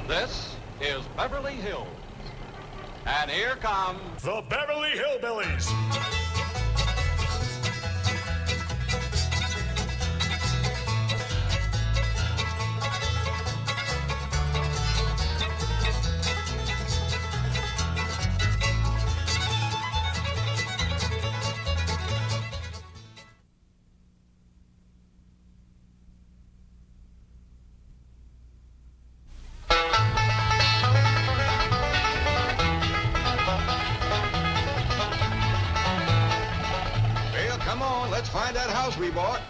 This is Beverly Hills. And here come the Beverly Hillbillies. Let's find that house we bought.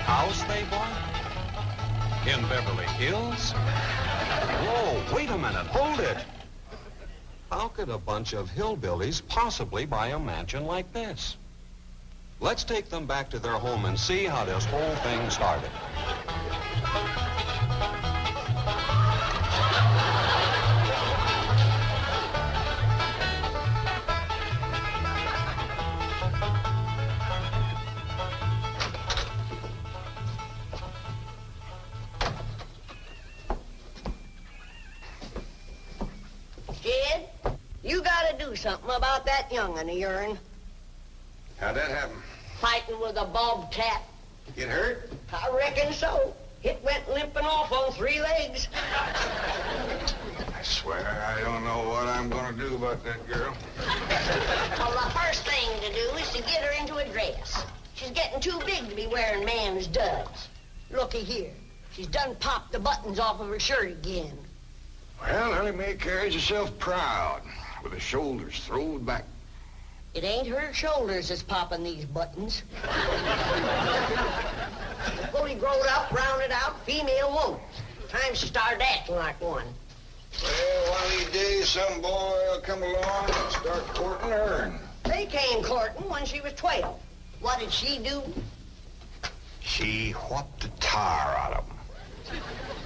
House they bought? In Beverly Hills? Whoa, wait a minute, hold it. How could a bunch of hillbillies possibly buy a mansion like this? Let's take them back to their home and see how this whole thing started. Jed, you gotta do something about that young'un of yourn. How'd that happen? Fighting with a bobcat. Get hurt? I reckon so. It went limping off on 3 legs. I swear I don't know what I'm gonna do about that girl. Well, the first thing to do is to get her into a dress. She's getting too big to be wearing man's duds. Looky here. She's done popped the buttons off of her shirt again. Well, Ellie Mae carries herself proud, with her shoulders throwed back. It ain't her shoulders that's popping these buttons. Fully growed up, rounded out, female woman. Time she started acting like one. Well, one of these days, some boy will come along and start courting her. They came courting when she was 12. What did she do? She whopped the tar out of them.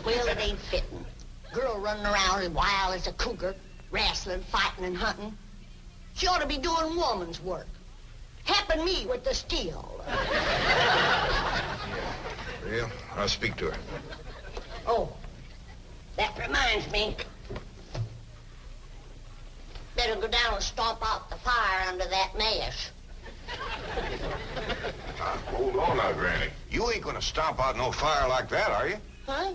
Well, it ain't fitting. Girl running around as wild as a cougar, wrestling, fighting, and hunting. She ought to be doing woman's work. Helping me with the steel. Yeah, I'll speak to her. Oh, that reminds me. Better go down and stomp out the fire under that mess. Hold on now, Granny. You ain't gonna stomp out no fire like that, are you? Huh?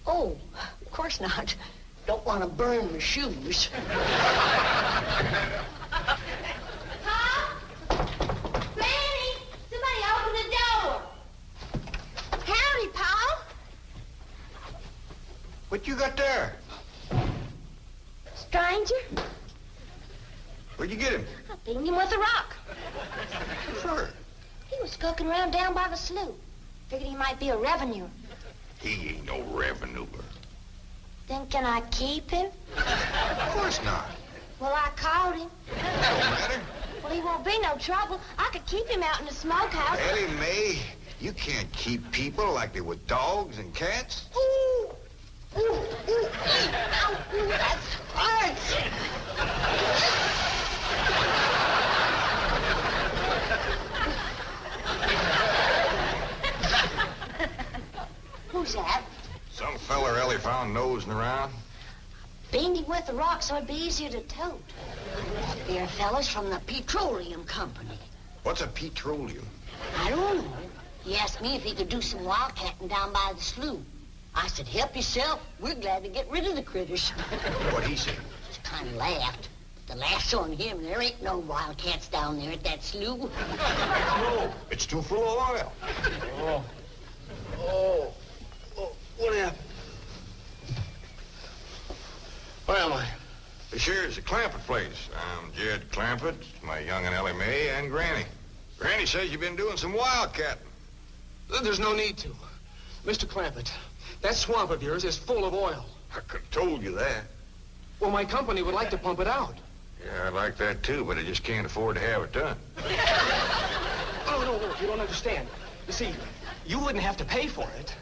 Oh, of course not. Don't want to burn my shoes. Huh? Granny, somebody open the door. Howdy, Pa. What you got there? Stranger, Where'd you get him? I pinged him with a rock. Sure. He was skulking around down by the slough. Figured he might be a revenue. He ain't no revenue. Then can I keep him? Of course not. Well, I caught him. Don't matter. Well, he won't be no trouble. I could keep him out in the smokehouse. Ellie Mae, you can't keep people like they were dogs and cats. Ooh, ooh, ooh, ow, ooh, that's hard. Who's that? Some feller Ellie found nosing around. Beamed him with a rock so it'd be easier to tote. Here, fellas from the petroleum company. What's a petroleum? I don't know. He asked me if he could do some wildcatting down by the slough. I said, help yourself. We're glad to get rid of the critters. What'd he say? He kind of laughed. The last on him, there ain't no wildcats down there at that slough. No, it's too full of oil. Oh, what happened? Where am I? This here's the Clampett place. I'm Jed Clampett, my young and Ellie Mae, and Granny. Granny says you've been doing some wildcatting. There's no need to. Mr. Clampett, that swamp of yours is full of oil. I could have told you that. Well, my company would like to pump it out. Yeah, I'd like that too, but I just can't afford to have it done. Oh, no, you don't understand. You see, you wouldn't have to pay for it.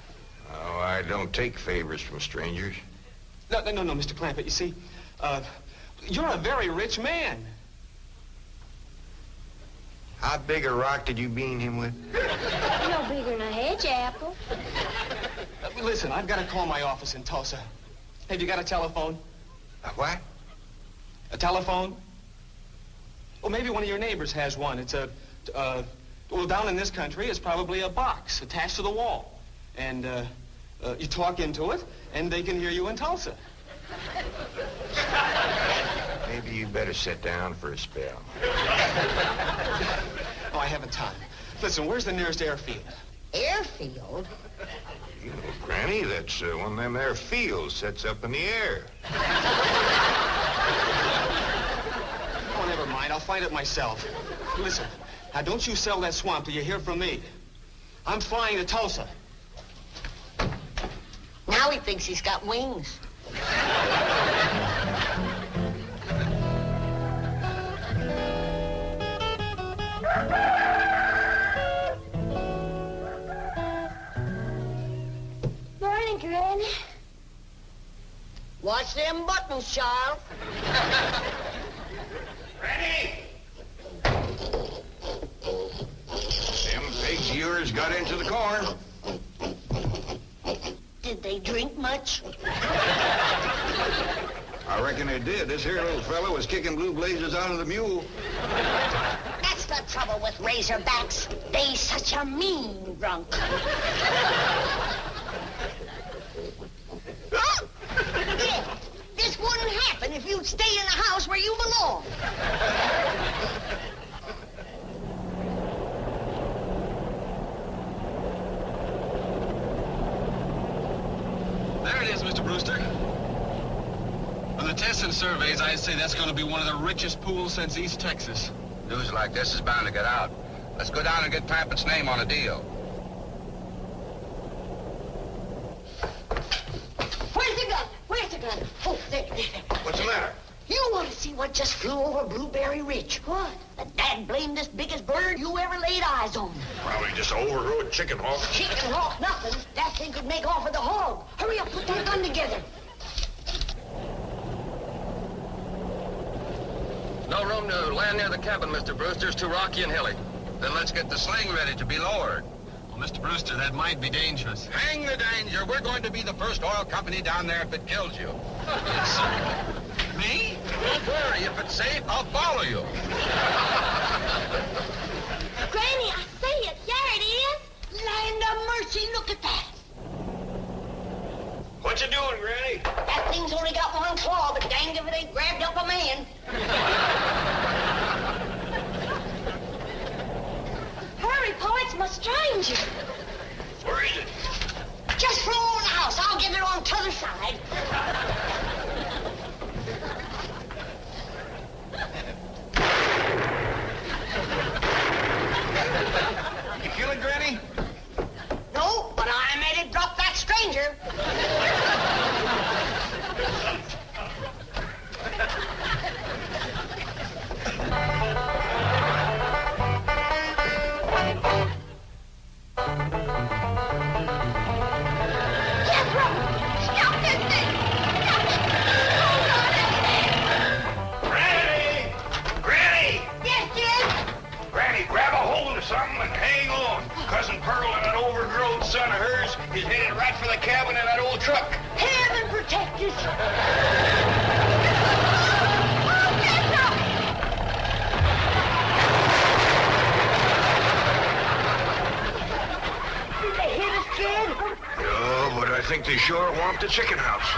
Oh, I don't take favors from strangers. No, Mr. Clampett, you see, you're a very rich man. How big a rock did you bean him with? No bigger than a hedge apple. Listen, I've got to call my office in Tulsa. Have you got a telephone? A what? A telephone? Well, maybe one of your neighbors has one. It's well, down in this country, it's probably a box attached to the wall. And, you talk into it, and they can hear you in Tulsa. Maybe you better sit down for a spell. Oh, I haven't time. Listen, where's the nearest airfield? Airfield? You know, Granny, that's one of them there fields sets up in the air. Oh, never mind. I'll find it myself. Listen, now don't you sell that swamp till you hear from me. I'm flying to Tulsa. Now he thinks he's got wings. Morning, Granny. Watch them buttons, child. Granny! Them pigs of yours got into the corn. Did they drink much? I reckon they did. This here little fella was kicking blue blazes out of the mule. That's the trouble with razorbacks. They such a mean drunk. Yeah, this wouldn't happen if you'd stay in the house where you belong. There it is, Mr. Brewster. On the tests and surveys, I'd say that's going to be one of the richest pools since East Texas. News like this is bound to get out. Let's go down and get Clampett's name on a deal. Where's the gun? Where's the gun? Oh, there. What's the matter? You want to see what just flew over Blueberry Ridge? What? The dad-blamedest biggest bird you ever laid eyes on. Probably just an overgrown chicken hawk. Chicken hawk, nothing. That thing could make off with the hog. Hurry up, put that gun together. No room to land near the cabin, Mr. Brewster. It's too rocky and hilly. Then let's get the sling ready to be lowered. Well, Mr. Brewster, that might be dangerous. Hang the danger. We're going to be the first oil company down there if it kills you. Yes, sir. Me? Don't worry. If it's safe, I'll follow you. Granny, I see it. There it is. Land of mercy, look at that. What you doing, Granny? That thing's only got one claw, but danged if it ain't grabbed up a man. Hurry, Pa, it's my stranger. Where is it? Just flew over the house. I'll get it on t'other side. You kill it, Granny? No, but I made it drop that stranger. Granny! Granny! Yes, Jed? Granny, grab a hold of something and hang on. Cousin Pearl and that overgrown son of hers is headed right for the cabin in that old truck. Heaven protect us. Did they hit us, Jed? No, but I think they sure want the chicken house.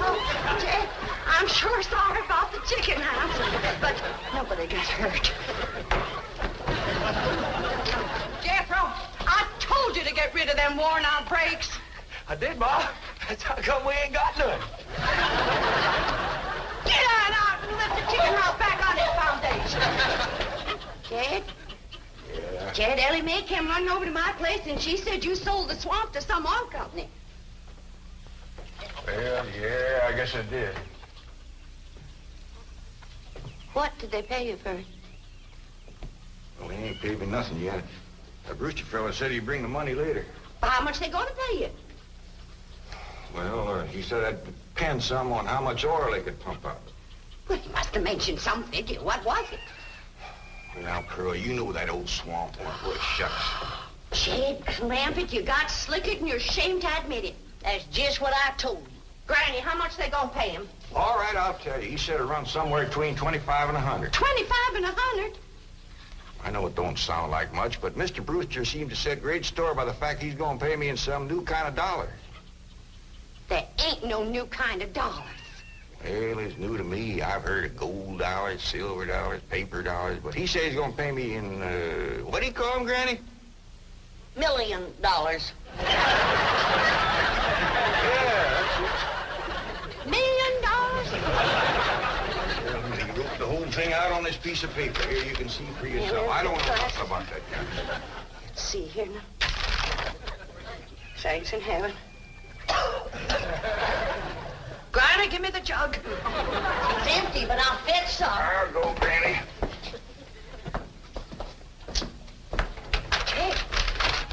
Oh, Jed, I'm sure sorry about the chicken house, but nobody got hurt. Jethro, I told you to get rid of them worn-out brakes. I did, Ma. That's how come we ain't got none. Get on out and lift the chicken house back on its foundation. Jed? Yeah. Jed, Ellie Mae came running over to my place, and she said you sold the swamp to some oil company. Well, yeah, I guess I did. What did they pay you for it? Well, he ain't paid me nothing yet. The Brewster fella said he'd bring the money later. Well, how much they gonna pay you? Well, he said I'd depend some on how much oil they could pump out. Well, he must have mentioned some figure. What was it? Now, Pearl, you know that old swamp weren't worth shucks. Jed Clampett, you got slicker and you're ashamed to admit it. That's just what I told you. Granny, how much they gonna pay him? All right, I'll tell you. He said it runs somewhere between 25 and 100. 25 and 100? I know it don't sound like much, but Mr. Brewster seemed to set great store by the fact he's going to pay me in some new kind of dollar. There ain't no new kind of dollars. Well, it's new to me. I've heard of gold dollars, silver dollars, paper dollars, but he says he's going to pay me in, what do you call them, Granny? $1 million. Yeah, $1 million? he wrote the whole thing out on this piece of paper. Here, you can see for yourself. I don't know nothing about that kind of stuff. Let's see here now. Thanks in heaven. Granny, give me the jug. It's empty, but I'll fetch some. I'll go, Granny.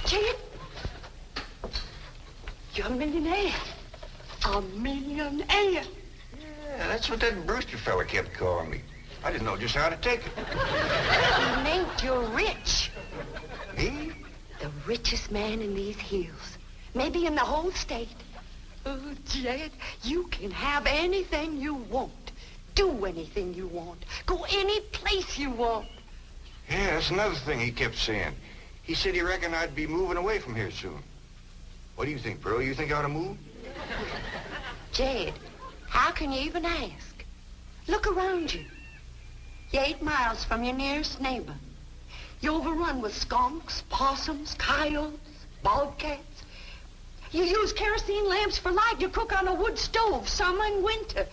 Jed, you're a millionaire. A millionaire. Yeah, that's what that Brewster fella kept calling me. I didn't know just how to take it. He meant you're rich. Me? The richest man in these hills. Maybe in the whole state. Oh, Jed, you can have anything you want. Do anything you want. Go any place you want. Yeah, that's another thing he kept saying. He said he reckoned I'd be moving away from here soon. What do you think, Pearl? You think I ought to move? Jed, how can you even ask? Look around you. You're 8 miles from your nearest neighbor. You're overrun with skunks, possums, coyotes, bobcats. You use kerosene lamps for light. You cook on a wood stove, summer and winter.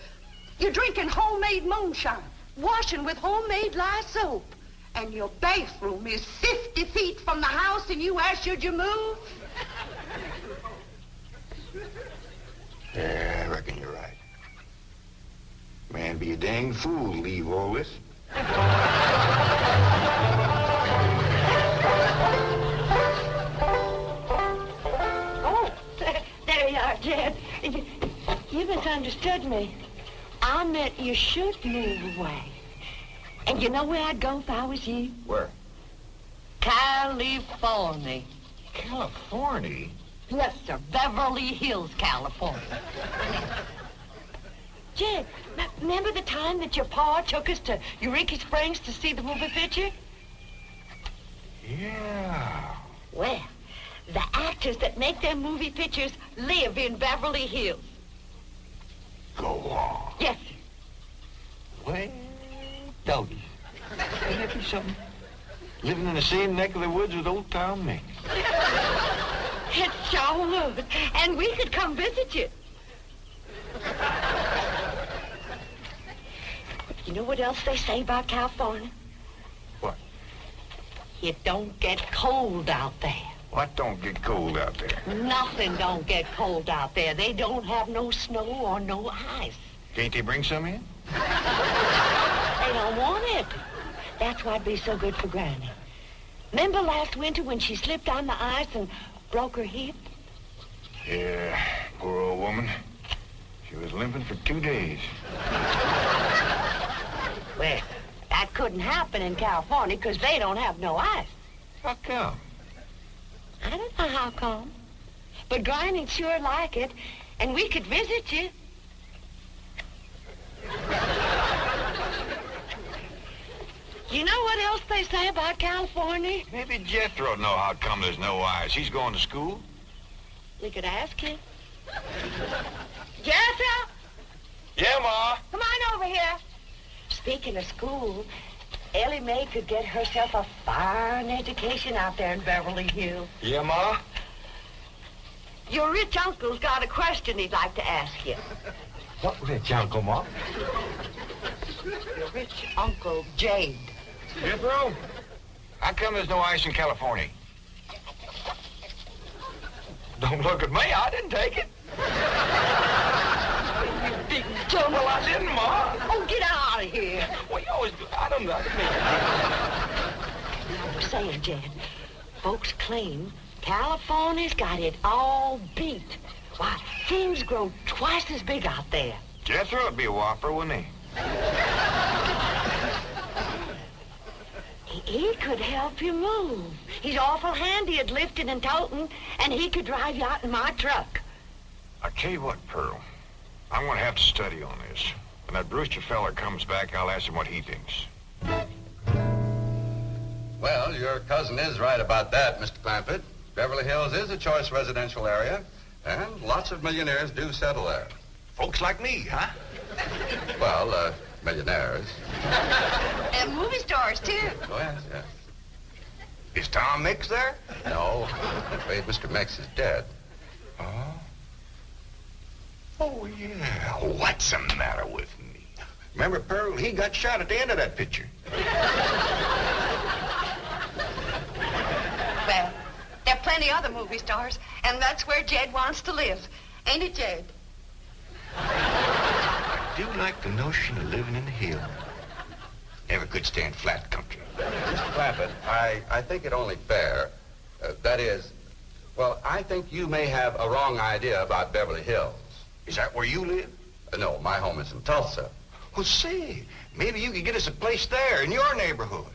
You're drinking homemade moonshine, washing with homemade lye soap. And your bathroom is 50 feet from the house, and you ask, should you move? Yeah, I reckon you're right. Man, be a dang fool to leave all this. Oh, there you are, Jed. You misunderstood me. I meant you should move away. And you know where I'd go if I was you? Where? California. California? Yes, sir. Beverly Hills, California. Jed, remember the time that your pa took us to Eureka Springs to see the movie picture? Yeah. Well, the actors that make them movie pictures live in Beverly Hills. Go on. Yes, sir. Well, doggy. Ain't that be something? Living in the same neck of the woods with old Tom Mink. It sure would. And we could come visit you. You know what else they say about California? What? It don't get cold out there. What don't get cold out there? Nothing don't get cold out there. They don't have no snow or no ice. Can't they bring some in? They don't want it. That's why'd be so good for Granny. Remember last winter when she slipped on the ice and broke her hip? Yeah, poor old woman. She was limping for 2 days. Well, that couldn't happen in California because they don't have no ice. How come? I don't know how come. But Granny'd sure like it, and we could visit you. You know what else they say about California? Maybe Jethro'd know how come there's no ice. He's going to school. We could ask him. Jethro, Yeah, Ma. come on over here. Speaking of school, Ellie Mae could get herself a fine education out there in Beverly Hills. Yeah, Ma? Your rich uncle's got a question he'd like to ask you. What rich uncle, Ma? Your rich uncle, Jade. Jethro? How come there's no ice in California? Don't look at me. I didn't take it. You big dumb. Well, I didn't, Ma. Oh, get out of here. Well, you always do. I didn't mean I was saying, Jed, folks claim California's got it all beat. Why, things grow twice as big out there. Jethro would be a whopper, wouldn't he? He could help you move. He's awful handy at lifting and toting, and he could drive you out in my truck. I tell you what, Pearl. I'm going to have to study on this. When that Brewster fella comes back, I'll ask him what he thinks. Well, your cousin is right about that, Mr. Clampett. Beverly Hills is a choice residential area, and lots of millionaires do settle there. Folks like me, huh? Well, millionaires. And movie stars, too. Oh, yes, yes. Is Tom Mix there? No, I'm afraid Mr. Mix is dead. Oh? Oh, yeah. What's the matter with me? Remember, Pearl, he got shot at the end of that picture. Well, there are plenty other movie stars, and that's where Jed wants to live. Ain't it, Jed? I do like the notion of living in the hills. Never could stand flat country. Mr. Clampett, I think it only fair. That is, well, I think you may have a wrong idea about Beverly Hills. Is that where you live? No, my home is in Tulsa. Well, say, maybe you could get us a place there in your neighborhood.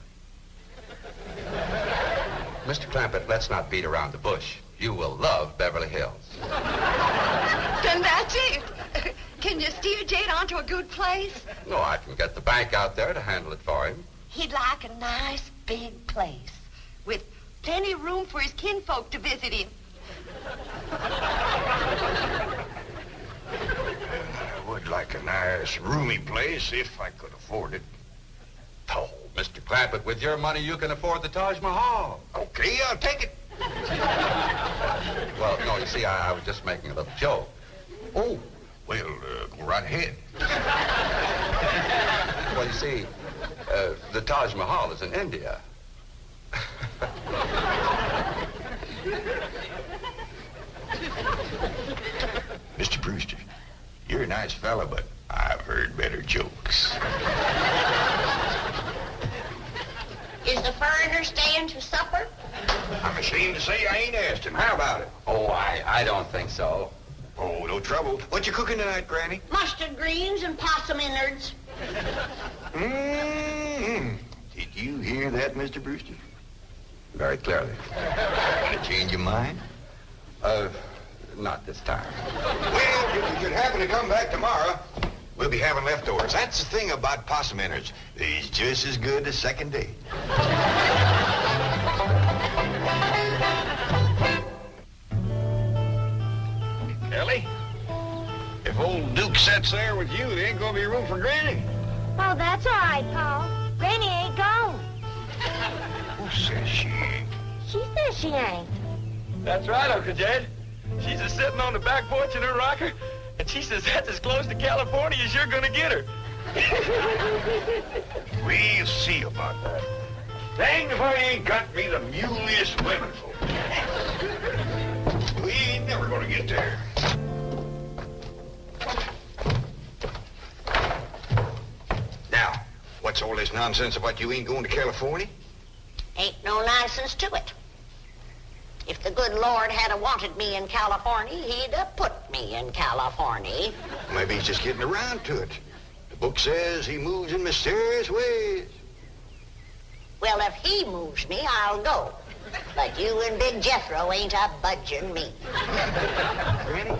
Mr. Clampett, let's not beat around the bush. You will love Beverly Hills. Then that's it. Can you steer Jed onto a good place? No, I can get the bank out there to handle it for him. He'd like a nice big place with plenty of room for his kinfolk to visit him. I would like a nice, roomy place if I could afford it. Oh, Mr. Clampett, with your money, you can afford the Taj Mahal. Okay, I'll take it. Well, no, you see, I was just making a little joke. Oh, well, go right ahead. Well, you see, the Taj Mahal is in India. Mr. Brewster, you're a nice fella, but I've heard better jokes. Is the foreigner staying to supper? I'm ashamed to say I ain't asked him. How about it? Oh, I don't think so. Oh, no trouble. What you cooking tonight, Granny? Mustard greens and possum innards. Mm-hmm. Did you hear that, Mr. Brewster? Very clearly. Want to change your mind? Not this time. Well, if you should happen to come back tomorrow, we'll be having leftovers. That's the thing about possum innards. They's just as good the second day. Kelly, if old Duke sits there with you, there ain't gonna be room for Granny. Oh, that's all right, Paul. Granny ain't gone. Who says she ain't? She says she ain't. That's right, Uncle Jed. She's just sitting on the back porch in her rocker, and she says that's as close to California as you're gonna get her. We'll see about that. Dang if I ain't got me the muleyest women folk. We ain't never gonna get there. Now, what's all this nonsense about you ain't going to California? Ain't no nonsense to it. If the good Lord had wanted me in California, he'd have put me in California. Maybe he's just getting around to it. The book says he moves in mysterious ways. Well, if he moves me, I'll go. But you and Big Jethro ain't a budging me. Granny,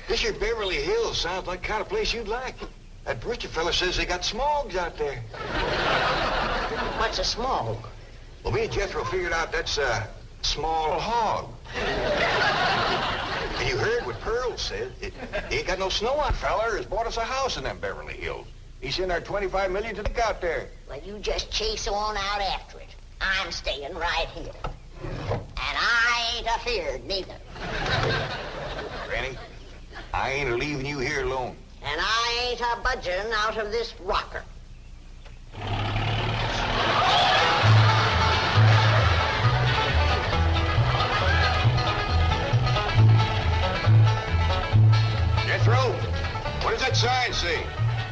this here Beverly Hills sounds like the kind of place you'd like. That Brewster fella says they got smogs out there. What's a smog? Well, me and Jethro figured out that's a small hog. And you heard what Pearl said. He ain't got no snow on. Feller has bought us a house in them Beverly Hills. He sent our $25 million to look out there. Well, you just chase on out after it. I'm staying right here. And I ain't afeared neither. Granny, I ain't leaving you here alone. And I ain't a budging out of this rocker. Jethro, what does that sign say?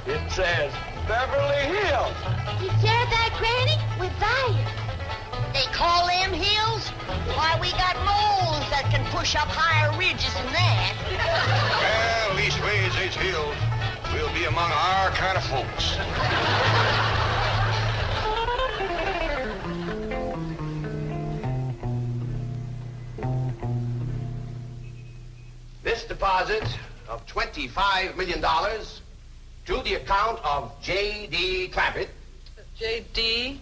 It says Beverly Hills. You hear that, Granny? We're there. They call them hills? Why, we got moles that can push up higher ridges than that. Well, leastways, these hills will be among our kind of folks. This deposit of $25 million to the account of J.D. Clampett. J.D.?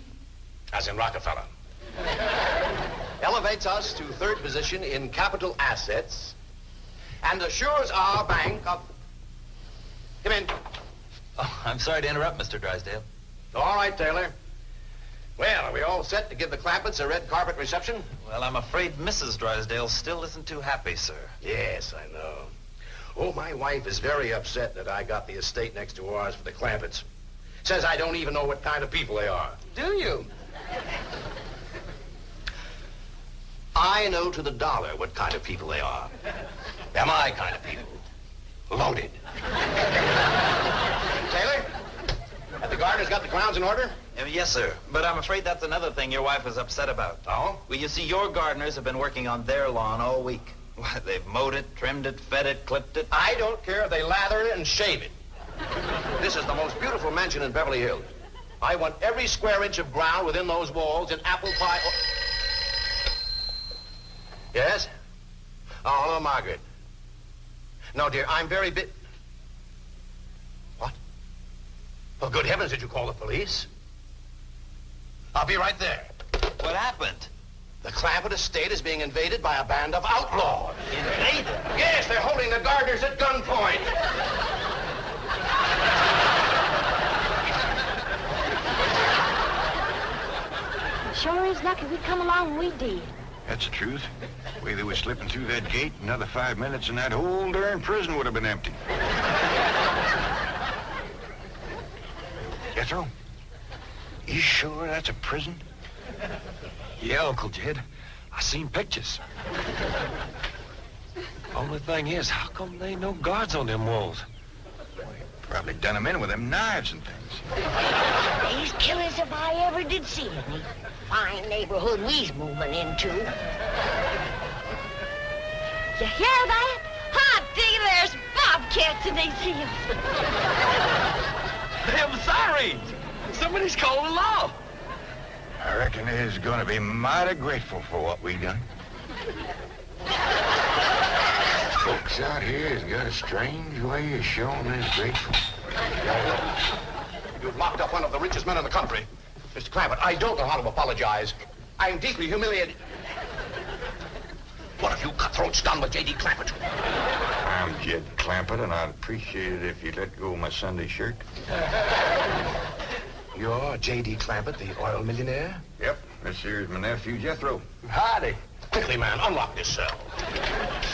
As in Rockefeller. Elevates us to third position in capital assets and assures our bank of... Come in. Oh, I'm sorry to interrupt, Mr. Drysdale. All right, Taylor. Well, are we all set to give the Clampetts a red carpet reception? Well, I'm afraid Mrs. Drysdale still isn't too happy, sir. Yes, I know. Oh, my wife is very upset that I got the estate next to ours for the Clampetts. Says I don't even know what kind of people they are. Do you? I know to the dollar what kind of people they are. They're my kind of people. Loaded. Taylor, have the gardeners got the grounds in order? Yes, sir. But I'm afraid that's another thing your wife is upset about. Oh? Well, you see, your gardeners have been working on their lawn all week. Why, they've mowed it, trimmed it, fed it, clipped it. I don't care if they lather it and shave it. This is the most beautiful mansion in Beverly Hills. I want every square inch of ground within those walls in apple pie... Yes? Oh, hello, Margaret. No, dear, I'm very What? Oh, good heavens, did you call the police? I'll be right there. What happened? The Clampett estate is being invaded by a band of outlaws. Invaded? Yes, they're holding the gardeners at gunpoint. Sure is lucky we come along when we did. That's the truth. The way they were slipping through that gate, another 5 minutes and that whole darn prison would have been empty. Jethro, you sure that's a prison? Yeah, Uncle Jed. I seen pictures. Only thing is, how come there ain't no guards on them walls? Probably done them in with them knives and things. These killers if I ever did see any. Fine neighborhood we's moving into. You hear that? Hot diggity, there's bobcats in these hills. Them sirens! Somebody's calling the law. I reckon they's gonna be mighty grateful for what we done. Folks out here has got a strange way of showing they're grateful. You've locked up one of the richest men in the country. Mr. Clampett, I don't know how to apologize. I'm deeply humiliated. What have you cutthroats done with J.D. Clampett? I'm Jed Clampett, and I'd appreciate it if you'd let go of my Sunday shirt. You're J.D. Clampett, the oil millionaire? Yep, this here's my nephew, Jethro. Howdy. Quickly, man, unlock this cell.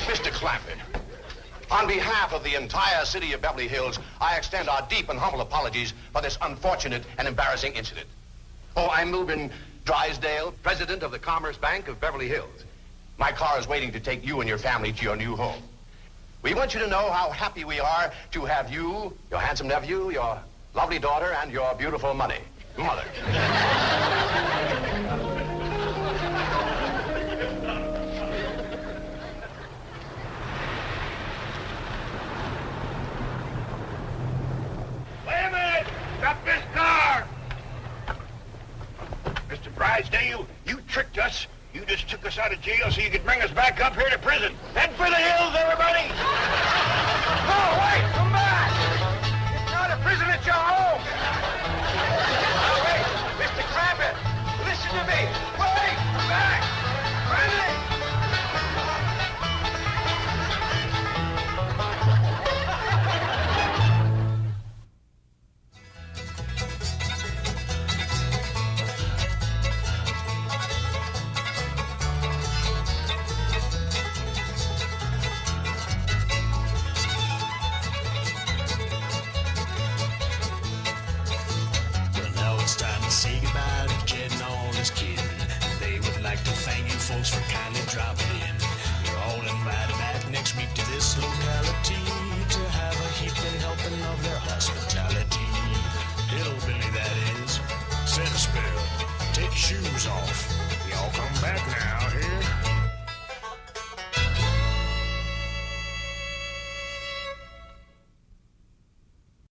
Mr. Clampett, on behalf of the entire city of Beverly Hills, I extend our deep and humble apologies for this unfortunate and embarrassing incident. Oh, I'm Milburn Drysdale, president of the Commerce Bank of Beverly Hills. My car is waiting to take you and your family to your new home. We want you to know how happy we are to have you, your handsome nephew, your lovely daughter, and your beautiful mother. Wait a minute! Stop this car! Mr. Drysdale, you tricked us. You just took us out of jail so you could bring us back up here to prison. Head for the hills, everybody! No, wait! Come back! It's not a prison, it's your home! Now, wait! Mr. Clampett, listen to me! Wait! Come back! Friendly! Say goodbye to Jed and all his kin. They would like to thank you folks for kindly dropping in. You're all invited back next week to this locality to have a heaping helping of their hospitality.